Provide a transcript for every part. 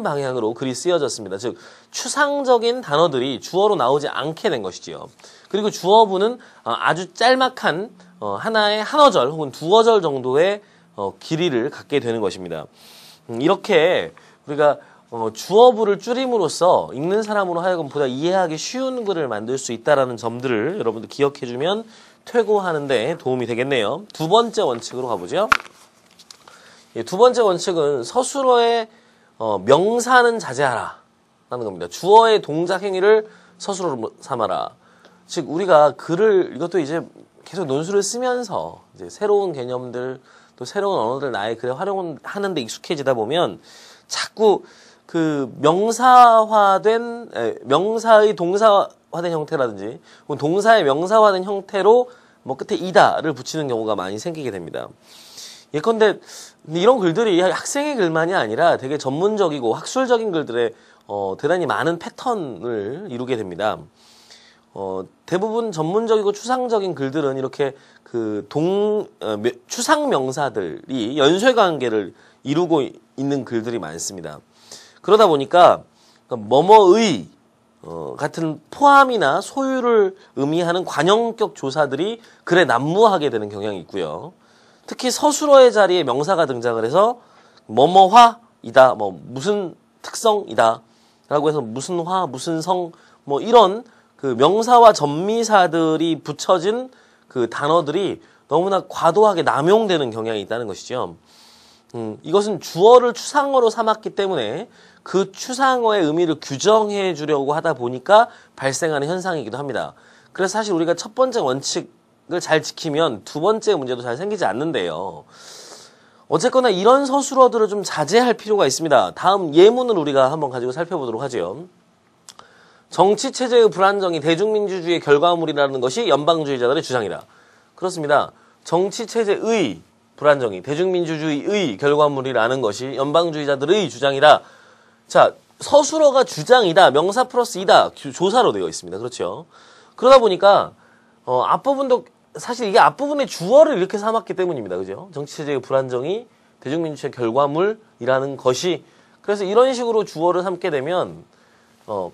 방향으로 글이 쓰여졌습니다. 즉 추상적인 단어들이 주어로 나오지 않게 된 것이지요. 그리고 주어부는 아주 짤막한 하나의 한 어절 혹은 두 어절 정도의 길이를 갖게 되는 것입니다. 이렇게 우리가 주어부를 줄임으로써 읽는 사람으로 하여금 보다 이해하기 쉬운 글을 만들 수 있다는 점들을 여러분들 기억해주면 퇴고하는 데 도움이 되겠네요. 두 번째 원칙으로 가보죠. 두 번째 원칙은 서술어의 명사는 자제하라 라는 겁니다. 주어의 동작 행위를 서술어로 삼아라. 즉 우리가 글을 이것도 이제 계속 논술을 쓰면서 이제 새로운 개념들 또 새로운 언어들 나의 글에 활용하는 데 익숙해지다 보면 자꾸 그 명사의 동사화된 형태라든지 동사의 명사화된 형태로 뭐 끝에 이다를 붙이는 경우가 많이 생기게 됩니다. 예컨대 이런 글들이 학생의 글만이 아니라 되게 전문적이고 학술적인 글들에 대단히 많은 패턴을 이루게 됩니다. 대부분 전문적이고 추상적인 글들은 이렇게 그 추상 명사들이 연쇄 관계를 이루고 있는 글들이 많습니다. 그러다 보니까 뭐뭐의 같은 포함이나 소유를 의미하는 관형격 조사들이 글에 난무하게 되는 경향이 있고요. 특히 서술어의 자리에 명사가 등장을 해서 뭐뭐화이다, 뭐 무슨 특성이다 라고 해서 무슨 화, 무슨 성, 뭐 이런 그 명사와 전미사들이 붙여진 그 단어들이 너무나 과도하게 남용되는 경향이 있다는 것이죠. 이것은 주어를 추상어로 삼았기 때문에 그 추상어의 의미를 규정해 주려고 하다 보니까 발생하는 현상이기도 합니다. 그래서 사실 우리가 첫 번째 원칙을 잘 지키면 두 번째 문제도 잘 생기지 않는데요. 어쨌거나 이런 서술어들을 좀 자제할 필요가 있습니다. 다음 예문을 우리가 한번 가지고 살펴보도록 하죠. 정치체제의 불안정이 대중민주주의의 결과물이라는 것이 연방주의자들의 주장이다. 그렇습니다. 정치체제의 불안정이 대중민주주의의 결과물이라는 것이 연방주의자들의 주장이다. 자, 서술어가 주장이다, 명사 플러스 이다, 조사로 되어 있습니다. 그렇죠? 그러다 보니까 앞부분도 사실 이게 앞부분의 주어를 이렇게 삼았기 때문입니다. 그죠? 정치체제의 불안정이 대중민주주의의 결과물이라는 것이, 그래서 이런 식으로 주어를 삼게 되면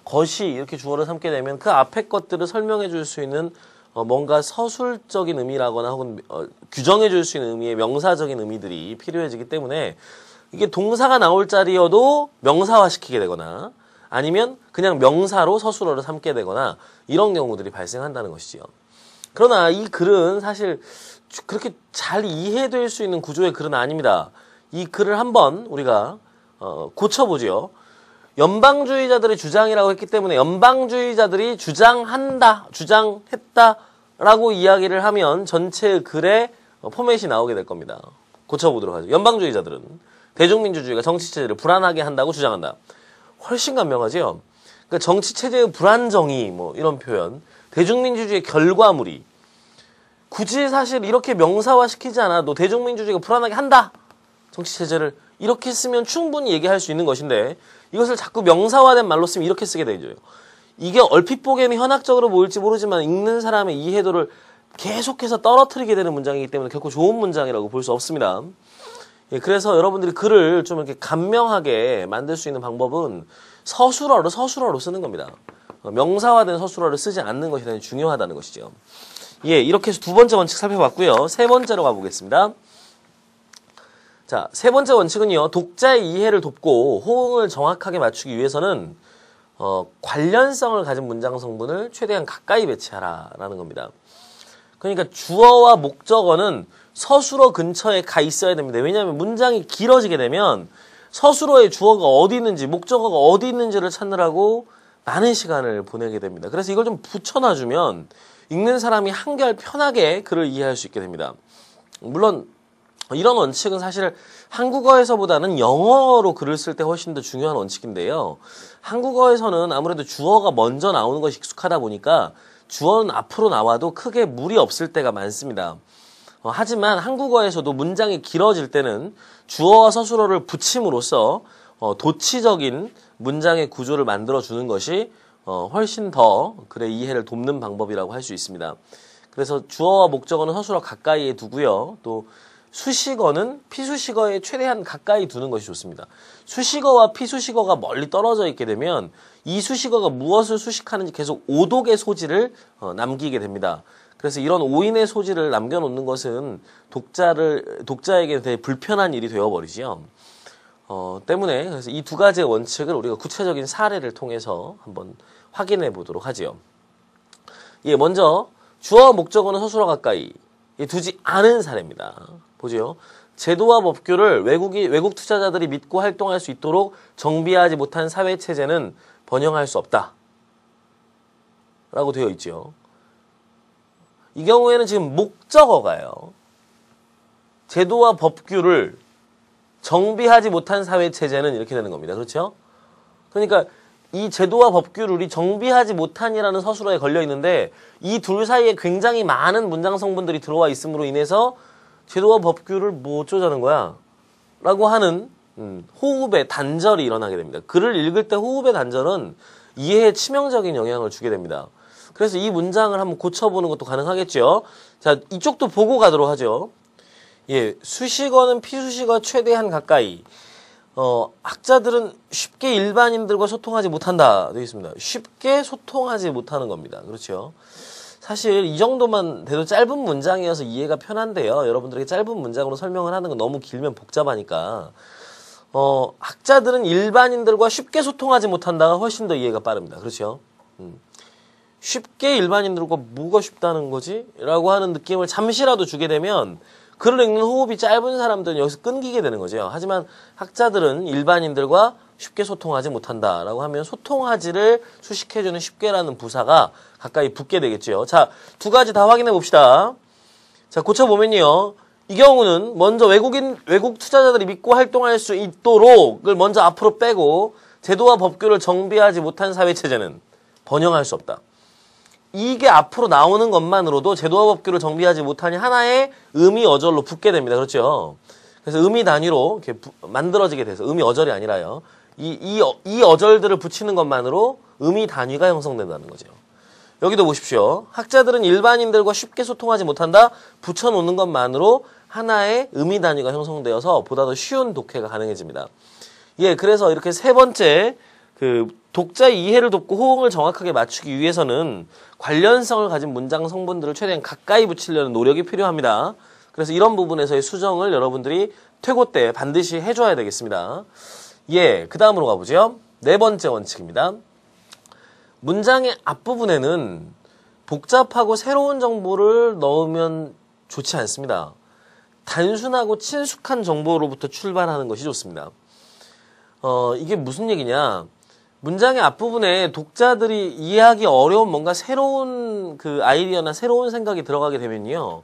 것이 이렇게 주어를 삼게 되면 그 앞에 것들을 설명해 줄 수 있는 뭔가 서술적인 의미라거나 혹은 규정해 줄 수 있는 의미의 명사적인 의미들이 필요해지기 때문에 이게 동사가 나올 자리여도 명사화시키게 되거나 아니면 그냥 명사로 서술어를 삼게 되거나 이런 경우들이 발생한다는 것이지요. 그러나 이 글은 사실 그렇게 잘 이해될 수 있는 구조의 글은 아닙니다. 이 글을 한번 우리가 고쳐보지요. 연방주의자들의 주장이라고 했기 때문에 연방주의자들이 주장했다라고 이야기를 하면 전체 글의 포맷이 나오게 될 겁니다. 고쳐보도록 하죠. 연방주의자들은 대중민주주의가 정치체제를 불안하게 한다고 주장한다. 훨씬 간명하지요. 그러니까 정치체제의 불안정이 뭐 이런 표현, 대중민주주의의 결과물이 굳이 사실 이렇게 명사화시키지 않아도 대중민주주의가 불안하게 한다. 정치체제를 이렇게 쓰면 충분히 얘기할 수 있는 것인데 이것을 자꾸 명사화된 말로 쓰면 이렇게 쓰게 되죠. 이게 얼핏 보기에는 현학적으로 보일지 모르지만 읽는 사람의 이해도를 계속해서 떨어뜨리게 되는 문장이기 때문에 결코 좋은 문장이라고 볼 수 없습니다. 그래서 여러분들이 글을 좀 이렇게 간명하게 만들 수 있는 방법은 서술어로 쓰는 겁니다. 명사화된 서술어를 쓰지 않는 것이 대단히 중요하다는 것이죠. 이렇게 해서 두 번째 원칙 살펴봤고요. 세 번째로 가보겠습니다. 자, 세 번째 원칙은요. 독자의 이해를 돕고 호응을 정확하게 맞추기 위해서는 관련성을 가진 문장 성분을 최대한 가까이 배치하라라는 겁니다. 그러니까 주어와 목적어는 서술어 근처에 가 있어야 됩니다. 왜냐하면 문장이 길어지게 되면 서술어의 주어가 어디 있는지 목적어가 어디 있는지를 찾느라고 많은 시간을 보내게 됩니다. 그래서 이걸 좀 붙여놔주면 읽는 사람이 한결 편하게 글을 이해할 수 있게 됩니다. 물론 이런 원칙은 사실 한국어에서보다는 영어로 글을 쓸 때 훨씬 더 중요한 원칙인데요. 한국어에서는 아무래도 주어가 먼저 나오는 것이 익숙하다 보니까 주어는 앞으로 나와도 크게 무리 없을 때가 많습니다. 하지만 한국어에서도 문장이 길어질 때는 주어와 서술어를 붙임으로써 도치적인 문장의 구조를 만들어주는 것이 훨씬 더 글의 이해를 돕는 방법이라고 할 수 있습니다. 그래서 주어와 목적어는 서술어 가까이에 두고요. 또 수식어는 피수식어에 최대한 가까이 두는 것이 좋습니다. 수식어와 피수식어가 멀리 떨어져 있게 되면 이 수식어가 무엇을 수식하는지 계속 오독의 소지를 남기게 됩니다. 그래서 이런 오인의 소지를 남겨놓는 것은 독자에게 되게 불편한 일이 되어버리죠. 때문에 그래서 이 두 가지의 원칙을 우리가 구체적인 사례를 통해서 한번 확인해 보도록 하지요. 예, 먼저 주어와 목적어는 서술어 가까이 두지 않은 사례입니다. 보죠. 제도와 법규를 외국 투자자들이 믿고 활동할 수 있도록 정비하지 못한 사회 체제는 번영할 수 없다. 라고 되어 있죠. 이 경우에는 지금 목적어가요. 제도와 법규를 정비하지 못한 사회 체제는 이렇게 되는 겁니다. 그렇죠? 그러니까 이 제도와 법규를 정비하지 못한이라는 서술어에 걸려 있는데 이 둘 사이에 굉장히 많은 문장 성분들이 들어와 있음으로 인해서 제도와 법규를 뭐 어쩌자는 거야? 라고 하는 호흡의 단절이 일어나게 됩니다. 글을 읽을 때 호흡의 단절은 이해에 치명적인 영향을 주게 됩니다. 그래서 이 문장을 한번 고쳐보는 것도 가능하겠죠. 자, 이쪽도 보고 가도록 하죠. 예, 수식어는 피수식어 최대한 가까이. 학자들은 쉽게 일반인들과 소통하지 못한다. 되어 있습니다. 쉽게 소통하지 못하는 겁니다. 그렇죠. 사실 이 정도만 돼도 짧은 문장이어서 이해가 편한데요. 여러분들에게 짧은 문장으로 설명을 하는 건 너무 길면 복잡하니까. 학자들은 일반인들과 쉽게 소통하지 못한다가 훨씬 더 이해가 빠릅니다. 그렇죠. 쉽게 일반인들과 뭐가 쉽다는 거지? 라고 하는 느낌을 잠시라도 주게 되면 글을 읽는 호흡이 짧은 사람들은 여기서 끊기게 되는 거죠. 하지만 학자들은 일반인들과 쉽게 소통하지 못한다라고 하면 소통하지를 수식해주는 쉽게라는 부사가 가까이 붙게 되겠죠. 자, 두 가지 다 확인해 봅시다. 자, 고쳐보면요. 이 경우는 먼저 외국 투자자들이 믿고 활동할 수 있도록을 먼저 앞으로 빼고 제도와 법규를 정비하지 못한 사회체제는 번영할 수 없다. 이게 앞으로 나오는 것만으로도 제도와 법규를 정비하지 못하니 하나의 의미 어절로 붙게 됩니다. 그렇죠? 그래서 의미 단위로 이렇게 만들어지게 돼서 의미 어절이 아니라요. 이 어절들을 붙이는 것만으로 의미 단위가 형성된다는 거죠. 여기도 보십시오. 학자들은 일반인들과 쉽게 소통하지 못한다. 붙여놓는 것만으로 하나의 의미 단위가 형성되어서 보다 더 쉬운 독해가 가능해집니다. 예, 그래서 이렇게 세 번째 독자의 이해를 돕고 호응을 정확하게 맞추기 위해서는 관련성을 가진 문장 성분들을 최대한 가까이 붙이려는 노력이 필요합니다. 그래서 이런 부분에서의 수정을 여러분들이 퇴고 때 반드시 해줘야 되겠습니다. 예, 그 다음으로 가보죠. 네 번째 원칙입니다. 문장의 앞부분에는 복잡하고 새로운 정보를 넣으면 좋지 않습니다. 단순하고 친숙한 정보로부터 출발하는 것이 좋습니다. 이게 무슨 얘기냐? 문장의 앞부분에 독자들이 이해하기 어려운 뭔가 새로운 아이디어나 새로운 생각이 들어가게 되면요.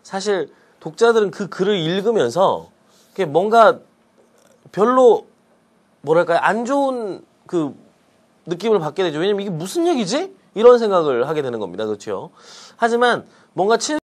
사실 독자들은 그 글을 읽으면서 뭔가 별로 뭐랄까요? 안 좋은 느낌을 받게 되죠. 왜냐면 이게 무슨 얘기지? 이런 생각을 하게 되는 겁니다. 그렇죠? 하지만 뭔가